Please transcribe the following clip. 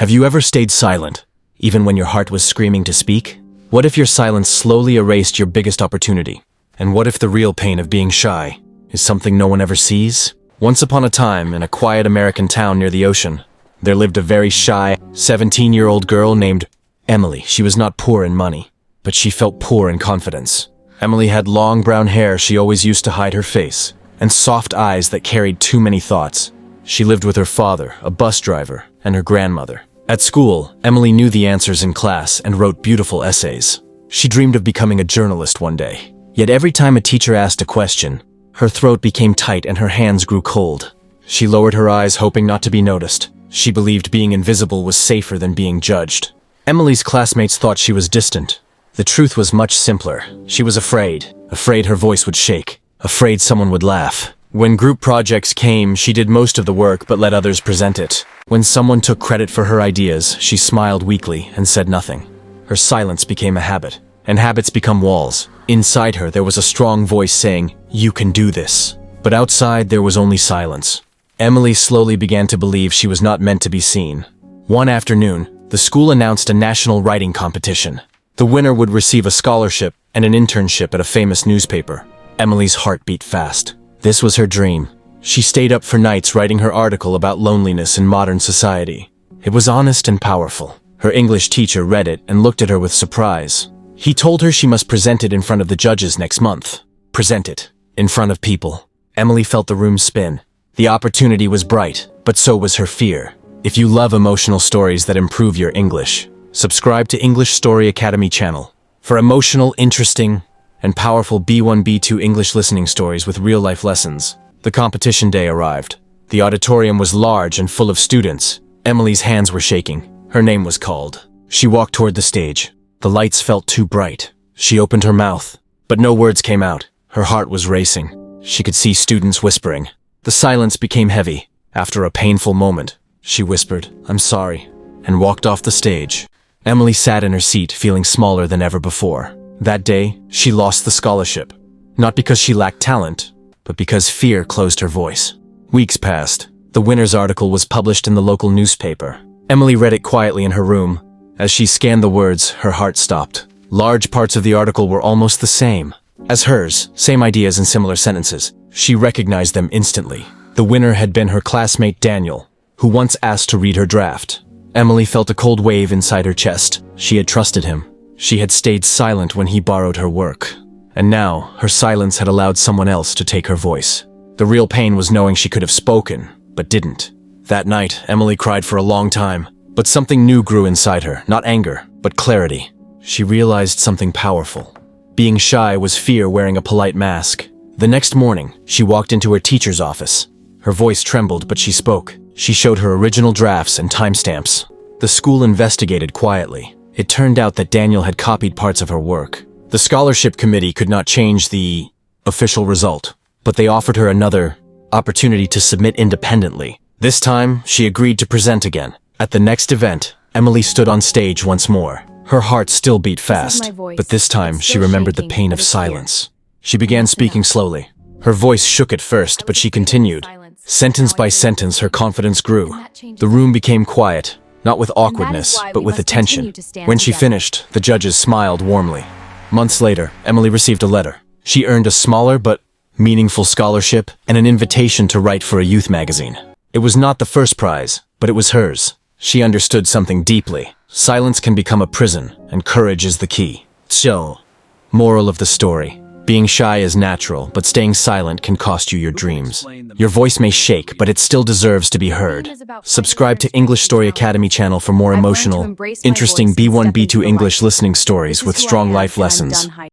Have you ever stayed silent, even when your heart was screaming to speak? What if your silence slowly erased your biggest opportunity? And what if the real pain of being shy is something no one ever sees? Once upon a time, in a quiet American town near the ocean, there lived a very shy, 17-year-old girl named Emily. She was not poor in money, but she felt poor in confidence. Emily had long brown hair she always used to hide her face, and soft eyes that carried too many thoughts. She lived with her father, a bus driver, and her grandmother. At school, Emily knew the answers in class and wrote beautiful essays. She dreamed of becoming a journalist one day. Yet every time a teacher asked a question, her throat became tight and her hands grew cold. She lowered her eyes, hoping not to be noticed. She believed being invisible was safer than being judged. Emily's classmates thought she was distant. The truth was much simpler. She was afraid her voice would shake, afraid someone would laugh. When group projects came, she did most of the work but let others present it. When someone took credit for her ideas, she smiled weakly and said nothing. Her silence became a habit, and habits become walls. Inside her, there was a strong voice saying, "You can do this." But outside, there was only silence. Emily slowly began to believe she was not meant to be seen. One afternoon, the school announced a national writing competition. The winner would receive a scholarship and an internship at a famous newspaper. Emily's heart beat fast. This was her dream. She stayed up for nights writing her article about loneliness in modern society. It was honest and powerful. Her English teacher read it and looked at her with surprise. He told her she must present it in front of the judges next month. Present it in front of people. Emily felt the room spin. The opportunity was bright, but so was her fear. If you love emotional stories that improve your English, subscribe to English Story Academy channel for emotional, interesting, and powerful B1, B2 English listening stories with real-life lessons. The competition day arrived. The auditorium was large and full of students. Emily's hands were shaking. Her name was called. She walked toward the stage. The lights felt too bright. She opened her mouth, but no words came out. Her heart was racing. She could see students whispering. The silence became heavy. After a painful moment, she whispered, "I'm sorry," and walked off the stage. Emily sat in her seat, feeling smaller than ever before. That day, she lost the scholarship. Not because she lacked talent, but because fear closed her voice. Weeks passed. The winner's article was published in the local newspaper. Emily read it quietly in her room. As she scanned the words, her heart stopped. Large parts of the article were almost the same as hers, same ideas and similar sentences. She recognized them instantly. The winner had been her classmate Daniel, who once asked to read her draft. Emily felt a cold wave inside her chest. She had trusted him. She had stayed silent when he borrowed her work. And now, her silence had allowed someone else to take her voice. The real pain was knowing she could have spoken, but didn't. That night, Emily cried for a long time. But something new grew inside her, not anger, but clarity. She realized something powerful. Being shy was fear wearing a polite mask. The next morning, she walked into her teacher's office. Her voice trembled, but she spoke. She showed her original drafts and timestamps. The school investigated quietly. It turned out that Daniel had copied parts of her work. The scholarship committee could not change the official result, but they offered her another opportunity to submit independently. This time, she agreed to present again. At the next event, Emily stood on stage once more. Her heart still beat fast, but this time she remembered the pain of silence. She began speaking slowly. Her voice shook at first, but she continued. Sentence by sentence, her confidence grew. The room became quiet, not with awkwardness, but with attention. When she finished, the judges smiled warmly. Months later, Emily received a letter. She earned a smaller but meaningful scholarship and an invitation to write for a youth magazine. It was not the first prize, but it was hers. She understood something deeply. Silence can become a prison, and courage is the key. So, moral of the story. Being shy is natural, but staying silent can cost you your dreams. Your voice may shake, but it still deserves to be heard. Subscribe to English Story Academy channel for more emotional, interesting B1, B2 English listening stories with strong life lessons.